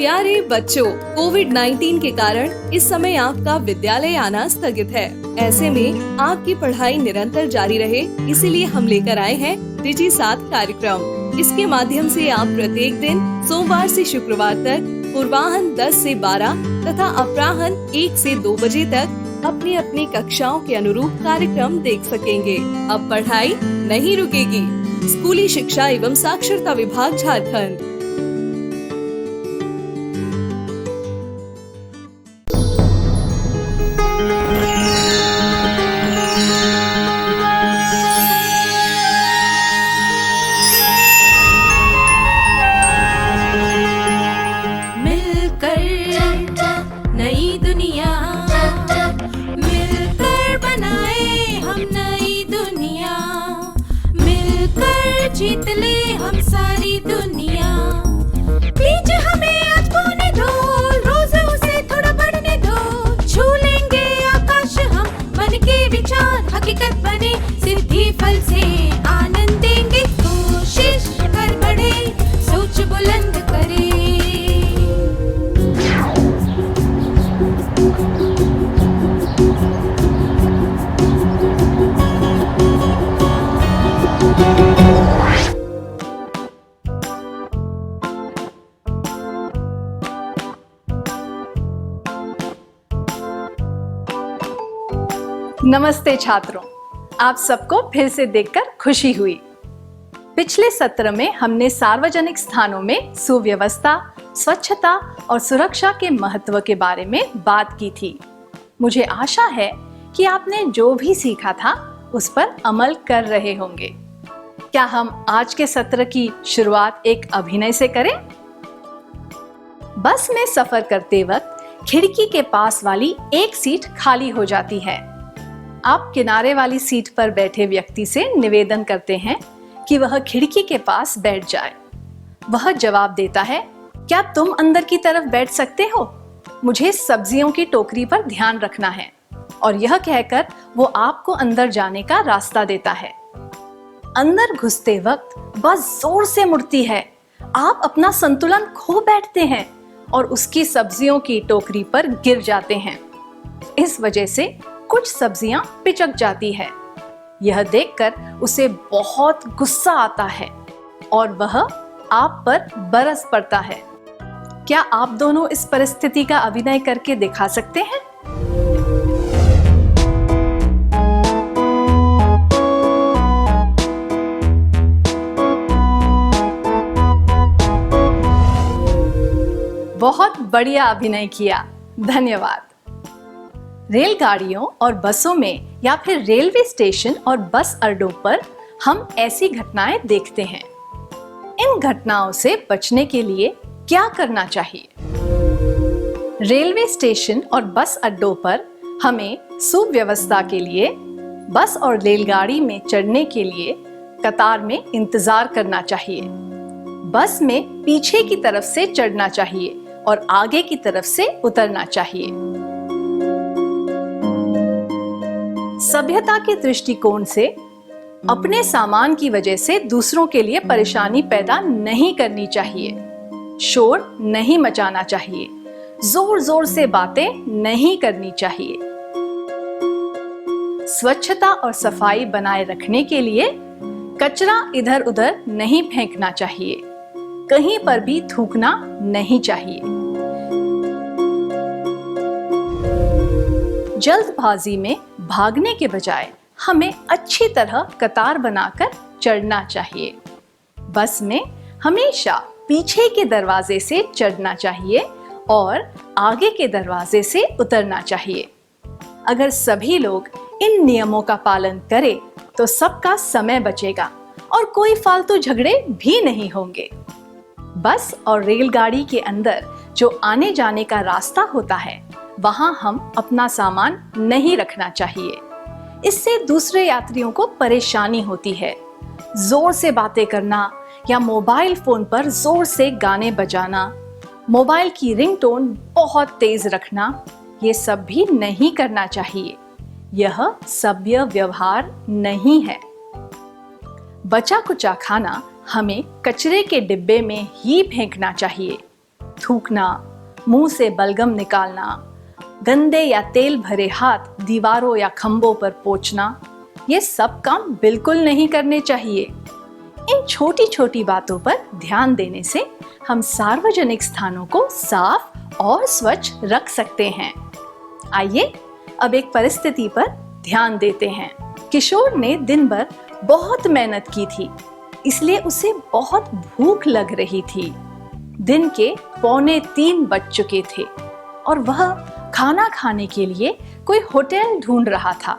प्यारे बच्चों, कोविड-19 के कारण इस समय आपका विद्यालय आना स्थगित है। ऐसे में आपकी पढ़ाई निरंतर जारी रहे, इसीलिए हम लेकर आए हैं डिजी साथ कार्यक्रम। इसके माध्यम से आप प्रत्येक दिन सोमवार से शुक्रवार तक पूर्वाह्न 10 से 12 तथा अपराह्न 1 से 2 बजे तक अपनी अपनी कक्षाओं के अनुरूप कार्यक्रम देख सकेंगे। अब पढ़ाई नहीं रुकेगी। स्कूली शिक्षा एवं साक्षरता विभाग झारखंड। जीत ले हम सारी दुनिया। बीच हमें आज बोने दो, रोज उसे थोड़ा बढ़ने दो। छू लेंगे आकाश हम, मन के विचार हकीकत बने। सिद्धि फल से आनंद देंगे, कोशिश कर बढ़े, सोच बुलंद करे। नमस्ते छात्रों, आप सबको फिर से देखकर खुशी हुई। पिछले सत्र में हमने सार्वजनिक स्थानों में सुव्यवस्था, स्वच्छता और सुरक्षा के महत्व के बारे में बात की थी। मुझे आशा है कि आपने जो भी सीखा था उस पर अमल कर रहे होंगे। क्या हम आज के सत्र की शुरुआत एक अभिनय से करें? बस में सफर करते वक्त खिड़की के पास वाली एक सीट खाली हो जाती है। आप किनारे वाली सीट पर बैठे व्यक्ति से निवेदन करते हैं कि वह खिड़की के पास बैठ जाए। वह जवाब देता है, क्या तुम अंदर की तरफ बैठ सकते हो? मुझे सब्जियों की टोकरी पर ध्यान रखना है। और यह कहकर वो आपको अंदर जाने का रास्ता देता है। अंदर घुसते वक्त बस जोर से मुड़ती है। आप अपना संतुलन खो बैठते हैं और उसकी सब्जियों की टोकरी पर गिर जाते हैं। इस वजह से कुछ सब्जियां पिचक जाती है। यह देखकर उसे बहुत गुस्सा आता है और वह आप पर बरस पड़ता है। क्या आप दोनों इस परिस्थिति का अभिनय करके दिखा सकते हैं? बहुत बढ़िया अभिनय किया, धन्यवाद। रेलगाड़ियों और बसों में या फिर रेलवे स्टेशन और बस अड्डों पर हम ऐसी घटनाएं देखते हैं। इन घटनाओं से बचने के लिए क्या करना चाहिए? रेलवे स्टेशन और बस अड्डों पर हमें सुव्यवस्था के लिए बस और रेलगाड़ी में चढ़ने के लिए कतार में इंतजार करना चाहिए। बस में पीछे की तरफ से चढ़ना चाहिए और आगे की तरफ से उतरना चाहिए। सभ्यता के दृष्टिकोण से अपने सामान की वजह से दूसरों के लिए परेशानी पैदा नहीं करनी चाहिए। शोर नहीं मचाना चाहिए। जोर जोर से बातें नहीं करनी चाहिए। स्वच्छता और सफाई बनाए रखने के लिए कचरा इधर उधर नहीं फेंकना चाहिए। कहीं पर भी थूकना नहीं चाहिए। जल्दबाजी में भागने के बजाय हमें अच्छी तरह कतार बनाकर चढ़ना चाहिए। बस में हमेशा पीछे के दरवाजे से चढ़ना चाहिए और आगे के दरवाजे से उतरना चाहिए। अगर सभी लोग इन नियमों का पालन करें तो सबका समय बचेगा और कोई फालतू झगड़े भी नहीं होंगे। बस और रेलगाड़ी के अंदर जो आने जाने का रास्ता होता है, वहां हम अपना सामान नहीं रखना चाहिए। इससे दूसरे यात्रियों को परेशानी होती है। जोर से बातें करना या मोबाइल फोन पर जोर से गाने बजाना, मोबाइल की रिंगटोन बहुत तेज रखना, ये सब भी नहीं करना चाहिए। यह सभ्य व्यवहार नहीं है। बचा कुचा खाना हमें कचरे के डिब्बे में ही फेंकना चाहिए। थूकना, मुंह से बलगम निकालना, गंदे या तेल भरे हाथ दीवारों या खंभों पर पोंछना, ये सब काम बिल्कुल नहीं करने चाहिए। इन छोटी छोटी बातों पर ध्यान देने से हम सार्वजनिक स्थानों को साफ और स्वच्छ रख सकते हैं। आइए अब एक परिस्थिति पर ध्यान देते हैं। किशोर ने दिन भर बहुत मेहनत की थी, इसलिए उसे बहुत भूख लग रही थी। दिन के 2:45 बज चुके थे और वह खाना खाने के लिए कोई होटल ढूंढ रहा था।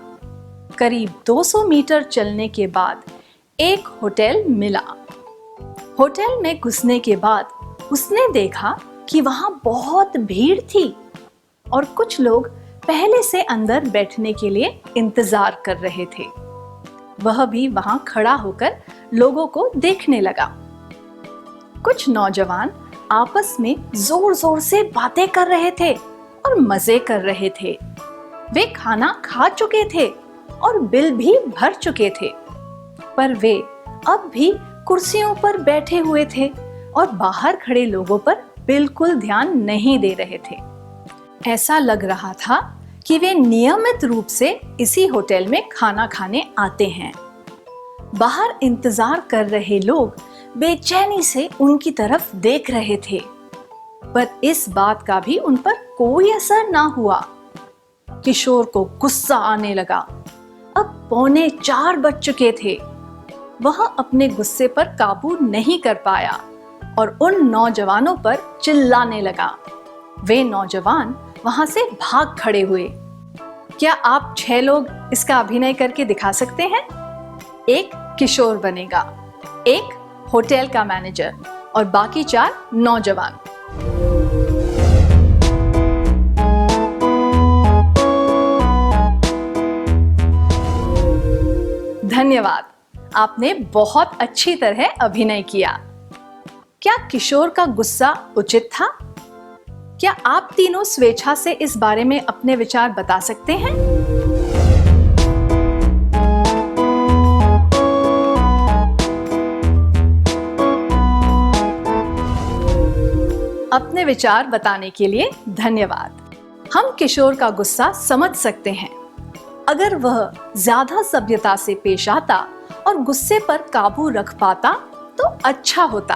करीब 200 मीटर चलने के बाद एक होटल मिला। होटल में घुसने के बाद उसने देखा कि वहां बहुत भीड़ थी और कुछ लोग पहले से अंदर बैठने के लिए इंतजार कर रहे थे। वह भी वहां खड़ा होकर लोगों को देखने लगा। कुछ नौजवान आपस में जोर जोर से बातें कर रहे थे और मजे कर रहे थे। वे खाना खा चुके थे और बिल भी भर चुके थे, पर वे अब भी कुर्सियों पर बैठे हुए थे और बाहर खड़े लोगों पर बिल्कुल ध्यान नहीं दे रहे थे। ऐसा लग रहा था कि वे नियमित रूप से इसी होटल में खाना खाने आते हैं। बाहर इंतजार कर रहे लोग बेचैनी से उनकी तरफ देख रहे थे, पर इस बात का भी उन पर कोई असर ना हुआ। किशोर को गुस्सा आने लगा। अब 3:45 बज चुके थे। वह अपने गुस्से पर काबू नहीं कर पाया और उन नौजवानों पर चिल्लाने लगा। वे नौजवान वहां से भाग खड़े हुए। क्या आप 6 लोग इसका अभिनय करके दिखा सकते हैं? एक किशोर बनेगा, एक होटल का मैनेजर और बाकी 4 नौजवान। धन्यवाद, आपने बहुत अच्छी तरह अभिनय किया। क्या किशोर का गुस्सा उचित था? क्या आप तीनों स्वेच्छा से इस बारे में अपने विचार बता सकते हैं? अपने विचार बताने के लिए धन्यवाद। हम किशोर का गुस्सा समझ सकते हैं। अगर वह ज्यादा सभ्यता से पेश आता और गुस्से पर काबू रख पाता तो अच्छा होता,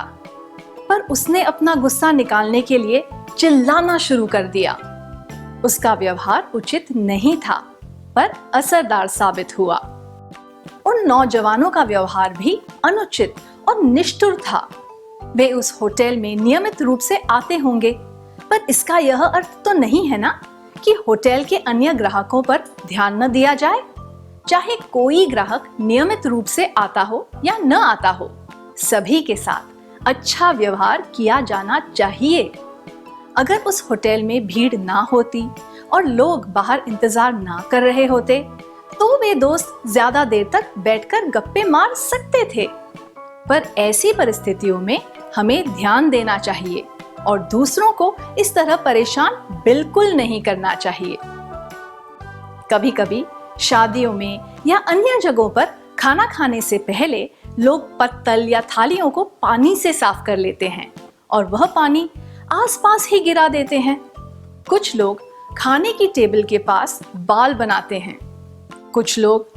पर उसने अपना गुस्सा निकालने के लिए चिल्लाना शुरू कर दिया। उसका व्यवहार उचित नहीं था, पर असरदार साबित हुआ। उन नौजवानों का व्यवहार भी अनुचित और निष्ठुर था। वे उस होटल में नियमित रूप से आते होंगे, पर इसका यह अर्थ तो नहीं है ना कि होटल के अन्य ग्राहकों पर ध्यान न दिया जाए। चाहे कोई ग्राहक नियमित रूप से आता हो या न आता हो, सभी के साथ अच्छा व्यवहार किया जाना चाहिए। अगर उस होटल में भीड़ ना होती और लोग बाहर इंतजार ना कर रहे होते, तो वे दोस्त ज्यादा देर तक बैठकर गप्पे मार सकते थे। पर ऐसी परिस्थितियों में हमें ध्यान देना चाहिए और दूसरों को इस तरह परेशान बिल्कुल नहीं करना चाहिए। कभी कभी शादियों में या अन्य जगहों पर खाना खाने से पहले लोग पत्तल या थालियों को पानी से साफ कर लेते हैं और वह पानी आसपास ही गिरा देते हैं। कुछ लोग खाने की टेबल के पास बाल बनाते हैं। कुछ लोग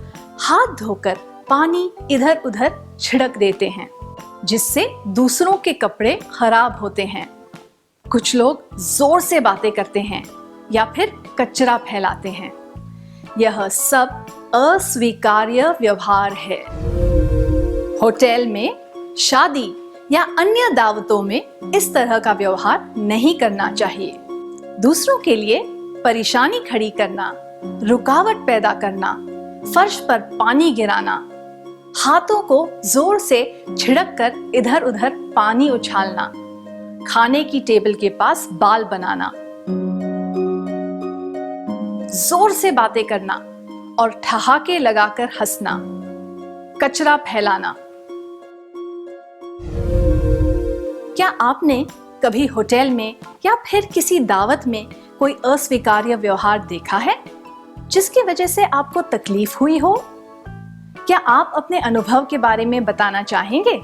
हाथ धोकर पानी इधर उधर छिड़क देते हैं, जिससे दूसरों के कपड़े खराब होते हैं। कुछ लोग जोर से बातें करते हैं या फिर कचरा फैलाते हैं। यह सब अस्वीकार्य व्यवहार है। होटल में, शादी या अन्य दावतों में इस तरह का व्यवहार नहीं करना चाहिए। दूसरों के लिए परेशानी खड़ी करना, रुकावट पैदा करना, फर्श पर पानी गिराना, हाथों को जोर से छिड़क कर इधर उधर पानी उछालना, खाने की टेबल के पास बाल बनाना, जोर से बातें करना और ठहाके लगाकर हंसना, कचरा फैलाना। क्या आपने कभी होटल में या फिर किसी दावत में कोई अस्वीकार्य व्यवहार देखा है जिसकी वजह से आपको तकलीफ हुई हो? क्या आप अपने अनुभव के बारे में बताना चाहेंगे?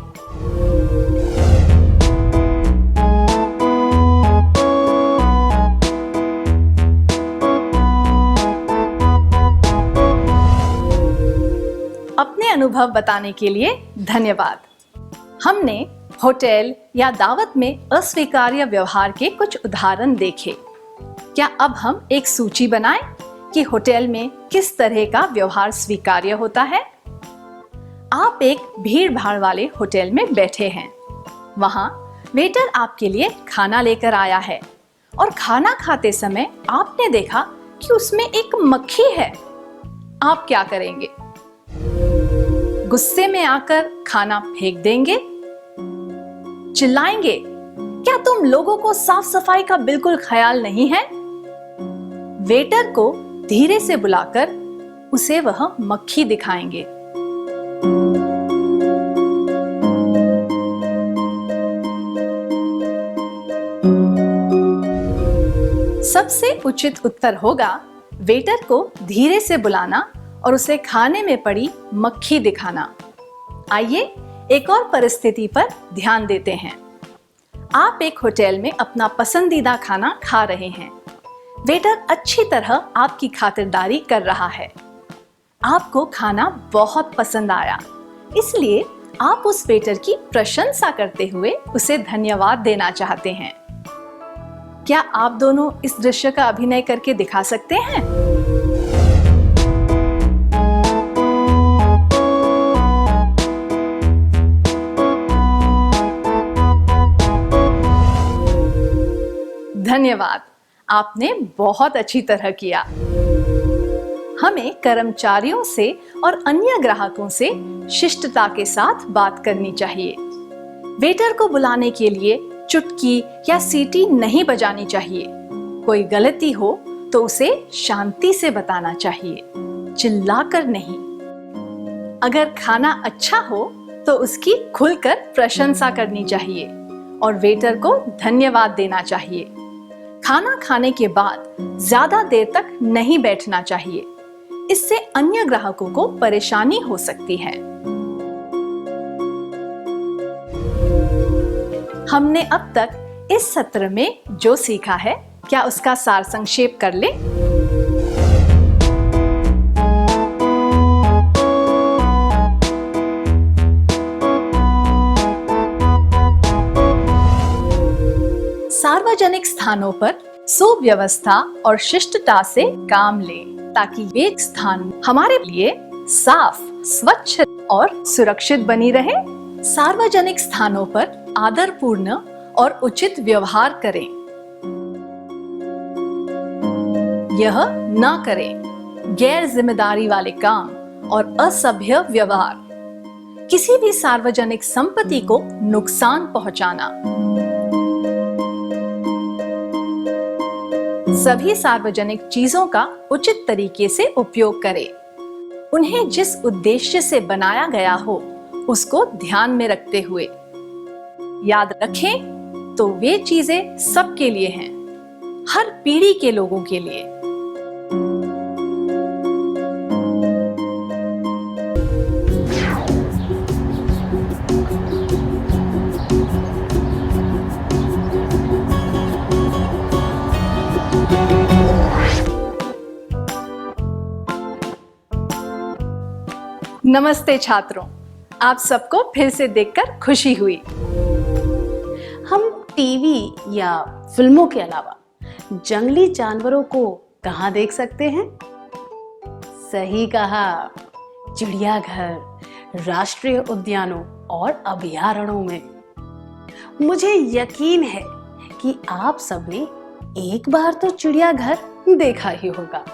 अनुभव बताने के लिए धन्यवाद। हमने होटल या दावत में अस्वीकार्य व्यवहार के कुछ उदाहरण देखे। क्या अब हम एक सूची बनाएं कि होटल में किस तरह का व्यवहार स्वीकार्य होता है? आप एक भीड़-भाड़ वाले होटल में बैठे हैं। वहां वेटर आपके लिए खाना लेकर आया है और खाना खाते समय आपने देखा कि उसमें एक मक्खी है। आप क्या करेंगे? गुस्से में आकर खाना फेंक देंगे? चिल्लाएंगे, क्या तुम लोगों को साफ सफाई का बिल्कुल ख्याल नहीं है? वेटर को धीरे से बुलाकर उसे वह मक्खी दिखाएंगे। सबसे उचित उत्तर होगा वेटर को धीरे से बुलाना और उसे खाने में पड़ी मक्खी दिखाना। आइए एक और परिस्थिति पर ध्यान देते हैं। आप एक होटल में अपना पसंदीदा खाना खा रहे हैं। वेटर अच्छी तरह आपकी खातिरदारी कर रहा है। आपको खाना बहुत पसंद आया, इसलिए आप उस वेटर की प्रशंसा करते हुए उसे धन्यवाद देना चाहते हैं। क्या आप दोनों इस दृश्य का अभिनय करके दिखा सकते हैं? धन्यवाद, आपने बहुत अच्छी तरह किया। हमें कर्मचारियों से और अन्य ग्राहकों से शिष्टता के साथ बात करनी चाहिए। वेटर को बुलाने के लिए चुटकी या सीटी नहीं बजानी चाहिए। कोई गलती हो तो उसे शांति से बताना चाहिए, चिल्लाकर नहीं। अगर खाना अच्छा हो तो उसकी खुलकर प्रशंसा करनी चाहिए और वेटर को धन्यवाद देना चाहिए। खाना खाने के बाद ज्यादा देर तक नहीं बैठना चाहिए, इससे अन्य ग्राहकों को परेशानी हो सकती है। हमने अब तक इस सत्र में जो सीखा है, क्या उसका सार संक्षेप कर ले? सार्वजनिक स्थानों पर सुव्यवस्था और शिष्टता से काम लें, ताकि वे स्थान हमारे लिए साफ, स्वच्छ और सुरक्षित बनी रहे। सार्वजनिक स्थानों पर आदरपूर्ण और उचित व्यवहार करें। यह न करें गैर जिम्मेदारी वाले काम और असभ्य व्यवहार, किसी भी सार्वजनिक संपत्ति को नुकसान पहुंचाना। सभी सार्वजनिक चीजों का उचित तरीके से उपयोग करें। उन्हें जिस उद्देश्य से बनाया गया हो उसको ध्यान में रखते हुए। याद रखें तो वे चीजें सबके लिए हैं, हर पीढ़ी के लोगों के लिए। नमस्ते छात्रों, आप सबको फिर से देखकर खुशी हुई। हम टीवी या फिल्मों के अलावा जंगली जानवरों को कहाँ देख सकते हैं? सही कहा, चिड़ियाघर, राष्ट्रीय उद्यानों और अभयारण्यों में। मुझे यकीन है कि आप सबने एक बार तो चिड़ियाघर देखा ही होगा।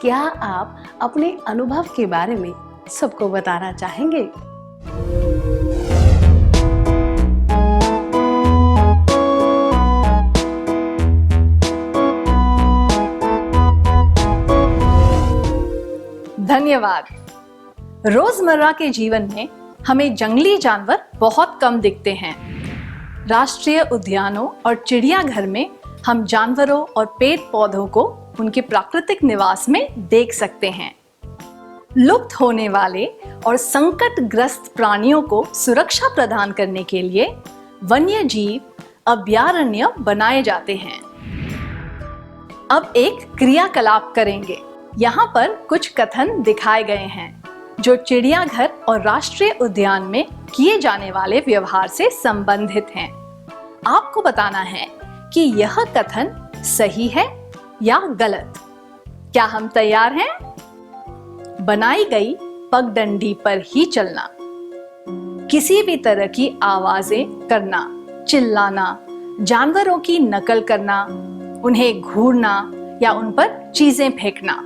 क्या आप अपने अनुभव के बारे में सबको बताना चाहेंगे? धन्यवाद। रोजमर्रा के जीवन में हमें जंगली जानवर बहुत कम दिखते हैं। राष्ट्रीय उद्यानों और चिड़ियाघर में हम जानवरों और पेड़ पौधों को उनके प्राकृतिक निवास में देख सकते हैं। लुप्त होने वाले और संकटग्रस्त प्राणियों को सुरक्षा प्रदान करने के लिए वन्य जीव अभयारण्य बनाए जाते हैं। अब एक क्रियाकलाप करेंगे। यहाँ पर कुछ कथन दिखाए गए हैं जो चिड़ियाघर और राष्ट्रीय उद्यान में किए जाने वाले व्यवहार से संबंधित हैं। आपको बताना है कि यह कथन सही है या गलत। क्या हम तैयार हैं? बनाई गई पगडंडी पर ही चलना, किसी भी तरह की आवाजें करना, चिल्लाना, जानवरों की नकल करना, उन्हें घूरना या उन पर चीजें फेंकना,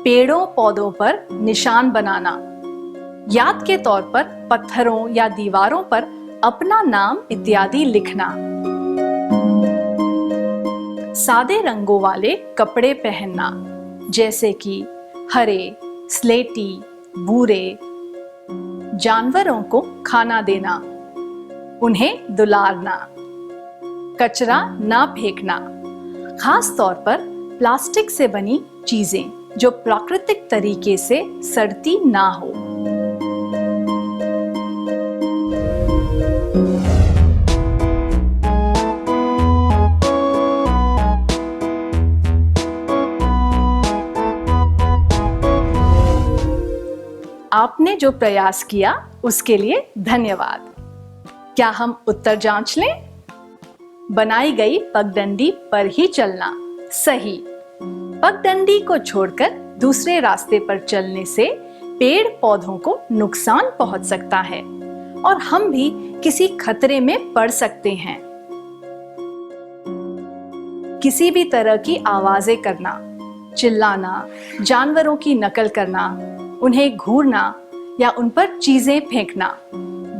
पेड़ों पौधों पर निशान बनाना, याद के तौर पर पत्थरों या दीवारों पर अपना नाम इत्यादि लिखना, सादे रंगों वाले कपड़े पहनना जैसे कि हरे, स्लेटी, भूरे, जानवरों को खाना देना, उन्हें दुलारना, कचरा ना फेंकना, खास तौर पर प्लास्टिक से बनी चीजें जो प्राकृतिक तरीके से सड़ती ना हो। आपने जो प्रयास किया उसके लिए धन्यवाद। क्या हम उत्तर जांच लें? बनाई गई पगडंडी पर ही चलना सही। पगडंडी को छोड़कर दूसरे रास्ते पर चलने से पेड़ पौधों को नुकसान पहुंच सकता है और हम भी किसी खतरे में पड़ सकते हैं। किसी भी तरह की आवाजें करना, चिल्लाना, जानवरों की नकल करना, उन्हें घूरना या उन पर चीजें फेंकना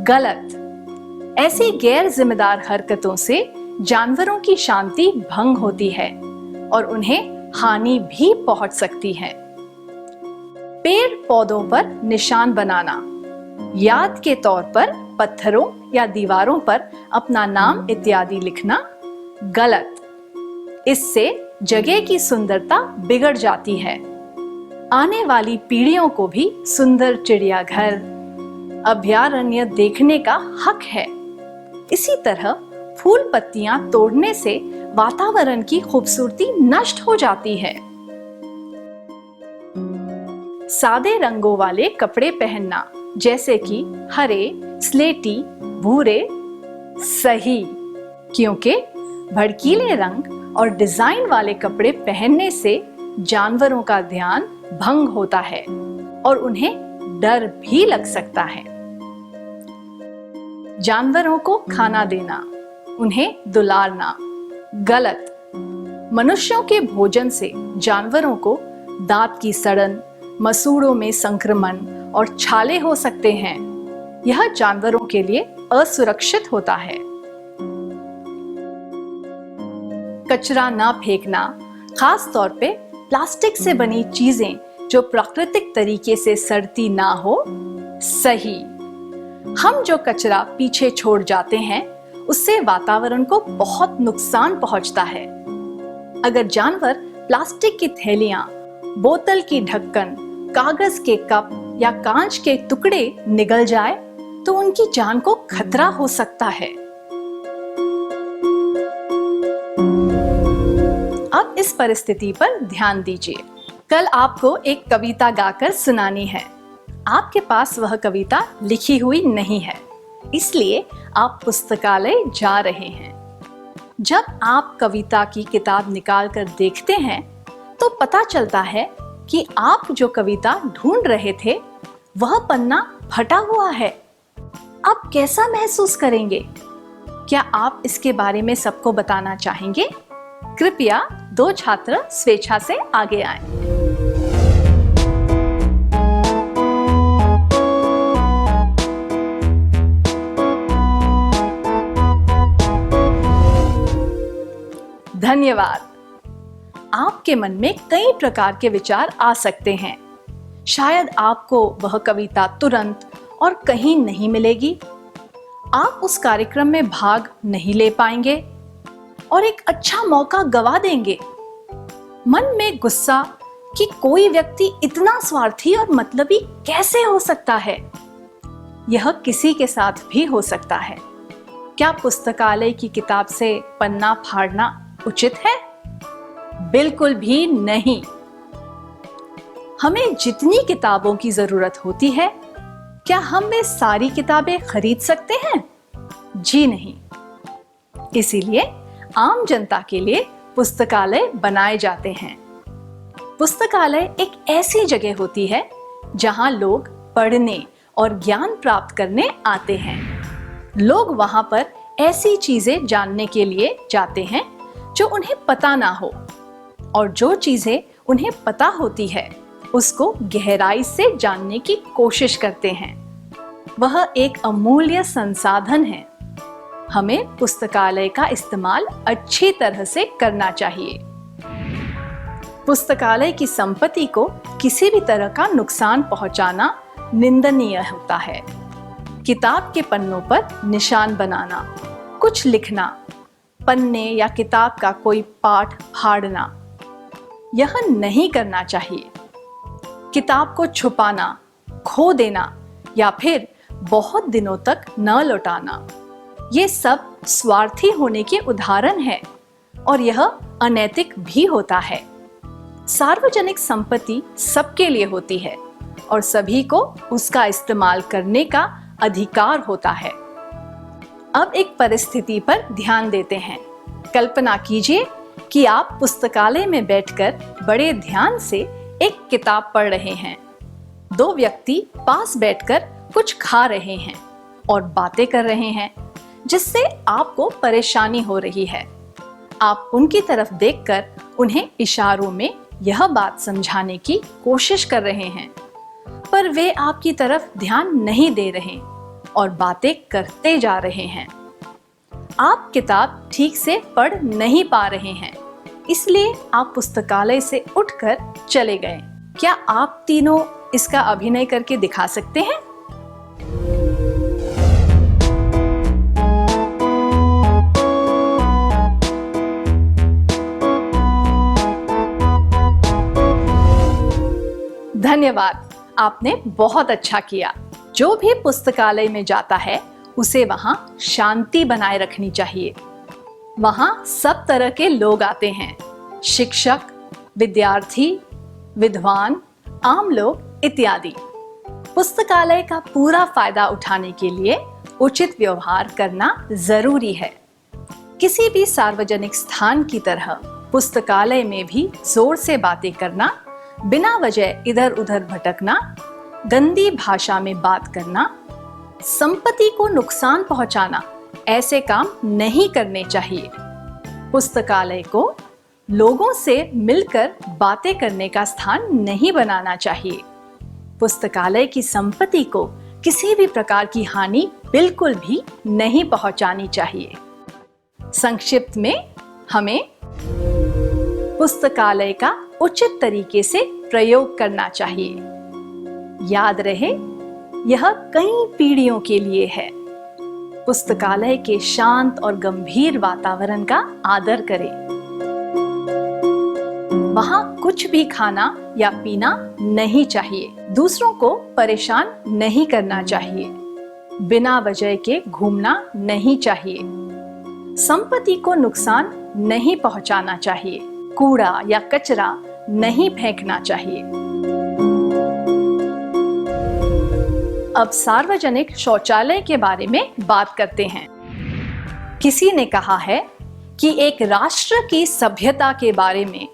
गलत। ऐसी गैर जिम्मेदार हरकतों से जानवरों की शांति भंग होती है और उन्हें हानि भी पहुंच सकती है। पेड़ पौधों पर निशान बनाना, याद के तौर पर पत्थरों या दीवारों पर अपना नाम इत्यादि लिखना गलत। इससे जगह की सुंदरता बिगड़ जाती है। आने वाली पीढ़ियों को भी सुंदर चिड़ियाघर, अभयारण्य देखने का हक है। इसी तरह फूल पत्तियां तोड़ने से वातावरण की खूबसूरती नष्ट हो जाती है। सादे रंगों वाले कपड़े पहनना जैसे कि हरे, स्लेटी, भूरे सही, क्योंकि भड़कीले रंग और डिजाइन वाले कपड़े पहनने से जानवरों का ध्यान भंग होता है और उन्हें डर भी लग सकता है। जानवरों को खाना देना, उन्हें दुलारना गलत। मनुष्यों के भोजन से जानवरों को दांत की सड़न, मसूड़ों में संक्रमण और छाले हो सकते हैं। यह जानवरों के लिए असुरक्षित होता है। कचरा ना फेंकना, खास तौर पे प्लास्टिक से बनी चीजें जो प्राकृतिक तरीके से सड़ती ना हो सही। हम जो कचरा पीछे छोड़ जाते हैं उससे वातावरण को बहुत नुकसान पहुंचता है। अगर जानवर प्लास्टिक की थैलियां, बोतल की ढक्कन, कागज के कप या कांच के टुकड़े निगल जाए तो उनकी जान को खतरा हो सकता है। अब इस परिस्थिति पर ध्यान दीजिए। कल आपको एक कविता गाकर सुनानी है। आपके पास वह कविता लिखी हुई नहीं है, इसलिए आप पुस्तकालय जा रहे हैं। जब आप कविता की किताब निकाल कर देखते हैं तो पता चलता है कि आप जो कविता ढूंढ रहे थे वह पन्ना फटा हुआ है। आप कैसा महसूस करेंगे? क्या आप इसके बारे में सबको बताना चाहेंगे? कृपया 2 छात्र स्वेच्छा से आगे आएं। धन्यवाद। आपके मन में कई प्रकार के विचार आ सकते हैं। शायद आपको वह कविता तुरंत और कहीं नहीं मिलेगी। आप उस कार्यक्रम में भाग नहीं ले पाएंगे और एक अच्छा मौका गवा देंगे। मन में गुस्सा कि कोई व्यक्ति इतना स्वार्थी और मतलबी कैसे हो सकता है। यह किसी के साथ भी हो सकता है। क्या पुस्तकालय की किताब से पन्ना फाड़ना उचित है? बिल्कुल भी नहीं। हमें जितनी किताबों की जरूरत होती है, क्या हम वे सारी किताबें खरीद सकते हैं? जी नहीं। इसीलिए आम जनता के लिए पुस्तकालय बनाए जाते हैं। पुस्तकालय एक ऐसी जगह होती है जहां लोग पढ़ने और ज्ञान प्राप्त करने आते हैं। लोग वहां पर ऐसी चीजें जानने के लिए जाते हैं जो उन्हें पता ना हो, और जो चीजें उन्हें पता होती है उसको गहराई से जानने की कोशिश करते हैं। वह एक अमूल्य संसाधन है। हमें पुस्तकालय का इस्तेमाल अच्छी तरह से करना चाहिए। पुस्तकालय की संपत्ति को किसी भी तरह का नुकसान पहुंचाना निंदनीय होता है। किताब के पन्नों पर निशान बनाना, कुछ लिखना, पन्ने या किताब का कोई पाठ फाड़ना, यह नहीं करना चाहिए। किताब को छुपाना, खो देना या फिर बहुत दिनों तक न लौटाना, ये सब स्वार्थी होने के उदाहरण हैं और यह अनैतिक भी होता है। सार्वजनिक संपत्ति सबके लिए होती है और सभी को उसका इस्तेमाल करने का अधिकार होता है। अब एक परिस्थिति पर ध्यान देते हैं। कल्पना कीजिए कि आप पुस्तकालय में बैठकर बड़े ध्यान से एक किताब पढ़ रहे हैं। दो व्यक्ति पास बैठकर कुछ खा रहे हैं और बातें कर रहे हैं, जिससे आपको परेशानी हो रही है। आप उनकी तरफ देखकर उन्हें इशारों में यह बात समझाने की कोशिश कर रहे हैं, पर वे आपकी तरफ ध्यान नहीं दे रहे और बातें करते जा रहे हैं। आप किताब ठीक से पढ़ नहीं पा रहे हैं, इसलिए आप पुस्तकालय से उठकर चले गए। क्या आप तीनों इसका अभिनय करके दिखा सकते हैं? धन्यवाद, आपने बहुत अच्छा किया। जो भी पुस्तकालय में जाता है उसे वहां शांति बनाए रखनी चाहिए। वहां सब तरह के लोग आते हैं, शिक्षक, विद्यार्थी, विद्वान, आम लोग इत्यादि। पुस्तकालय का पूरा फायदा उठाने के लिए उचित व्यवहार करना जरूरी है। किसी भी सार्वजनिक स्थान की तरह पुस्तकालय में भी जोर से बातें करना, बिना वजह इधर उधर भटकना, गंदी भाषा में बात करना, संपत्ति को नुकसान पहुंचाना, ऐसे काम नहीं करने चाहिए। पुस्तकालय को लोगों से मिलकर बातें करने का स्थान नहीं बनाना चाहिए। पुस्तकालय की संपत्ति को किसी भी प्रकार की हानि बिल्कुल भी नहीं पहुंचानी चाहिए। संक्षिप्त में, हमें पुस्तकालय का उचित तरीके से प्रयोग करना चाहिए। याद रहे, यह कई पीढ़ियों के लिए है। पुस्तकालय के शांत और गंभीर वातावरण का आदर करें। वहां कुछ भी खाना या पीना नहीं चाहिए। दूसरों को परेशान नहीं करना चाहिए। बिना वजह के घूमना नहीं चाहिए। संपत्ति को नुकसान नहीं पहुंचाना चाहिए। कूड़ा या कचरा नहीं फेंकना चाहिए। अब सार्वजनिक शौचालय के बारे में बात करते हैं। किसी ने कहा है कि एक राष्ट्र की सभ्यता के बारे में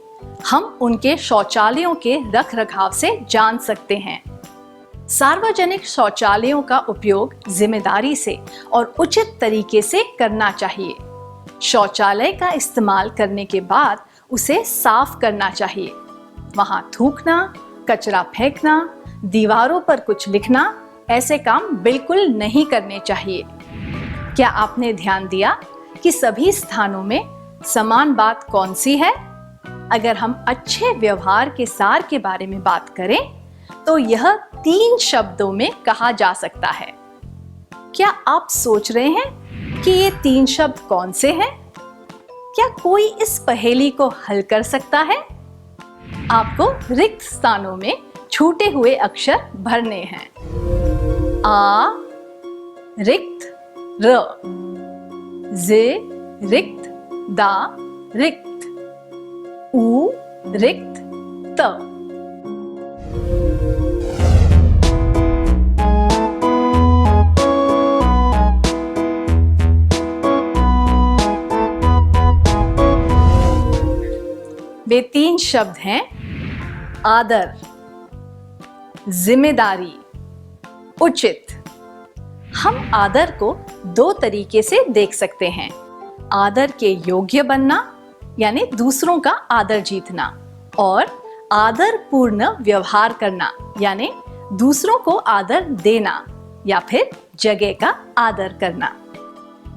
हम उनके शौचालयों के रखरखाव से जान सकते हैं। सार्वजनिक शौचालयों का उपयोग जिम्मेदारी से और उचित तरीके से करना चाहिए। शौचालय का इस्तेमाल करने के बाद उसे साफ करना चाहिए। वहां थूकना, कचरा फेंकना, दीवारों पर कुछ लिखना, ऐसे काम बिल्कुल नहीं करने चाहिए। क्या आपने ध्यान दिया कि सभी स्थानों में समान बात कौन सी है? अगर हम अच्छे व्यवहार के सार के बारे में बात करें तो यह 3 शब्दों में कहा जा सकता है। क्या आप सोच रहे हैं कि ये 3 शब्द कौन से हैं? क्या कोई इस पहेली को हल कर सकता है? आपको रिक्त स्थानों में छूटे हुए अक्षर भरने हैं। आ रिक्त, र, जे रिक्त, दा रिक्त, उ रिक्त, त। वे 3 शब्द हैं आदर, जिम्मेदारी, उचित। हम आदर को 2 तरीके से देख सकते हैं। आदर के योग्य बनना यानी दूसरों का आदर जीतना, और आदर पूर्ण व्यवहार करना यानी दूसरों को आदर देना या फिर जगह का आदर करना।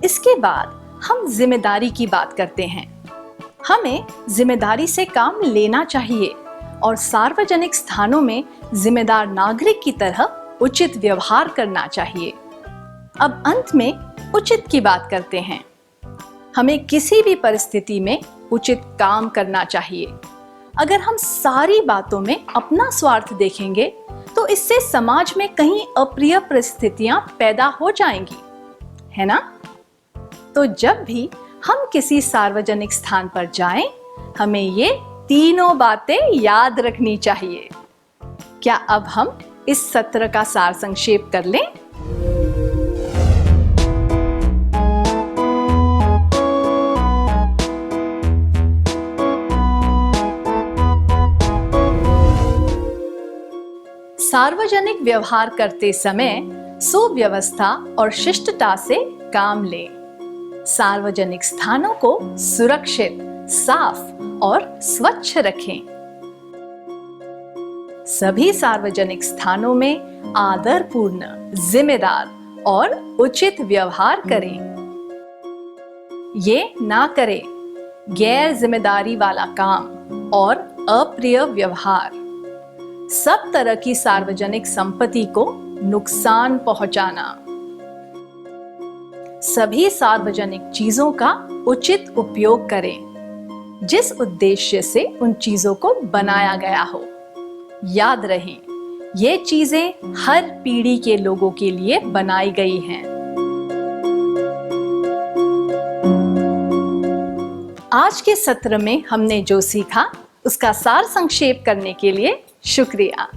इसके बाद हम जिम्मेदारी की बात करते हैं। हमें जिम्मेदारी से काम लेना चाहिए और सार्वजनिक स्थानों में जिम्मेदार नागरिक की तरह उचित व्यवहार करना चाहिए। अब अंत में उचित की बात करते हैं। हमें किसी भी परिस्थिति में उचित काम करना चाहिए। अगर हम सारी बातों में अपना स्वार्थ देखेंगे तो इससे समाज में कहीं अप्रिय परिस्थितियां पैदा हो जाएंगी, है ना? तो जब भी हम किसी सार्वजनिक स्थान पर जाएं, हमें ये तीनों बातें याद रखनी चाहिए। क्या अब हम इस सत्र का सार संक्षेप कर लें? सार्वजनिक व्यवहार करते समय सुव्यवस्था और शिष्टता से काम लें। सार्वजनिक स्थानों को सुरक्षित, साफ और स्वच्छ रखें। सभी सार्वजनिक स्थानों में आदरपूर्ण, जिम्मेदार और उचित व्यवहार करें। ये ना करें गैर जिम्मेदारी वाला काम और अप्रिय व्यवहार। सब तरह की सार्वजनिक संपत्ति को नुकसान पहुंचाना। सभी सार्वजनिक चीजों का उचित उपयोग करें जिस उद्देश्य से उन चीजों को बनाया गया हो। याद रहे, ये चीजें हर पीढ़ी के लोगों के लिए बनाई गई हैं। आज के सत्र में हमने जो सीखा उसका सार संक्षेप करने के लिए शुक्रिया।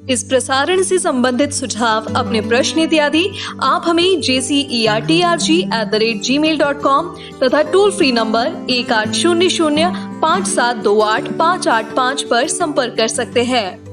इस प्रसारण से संबंधित सुझाव, अपने प्रश्न इत्यादि आप हमें jcerg@gmail.com तथा टोल फ्री नंबर 1800 5728 585 पर संपर्क कर सकते हैं।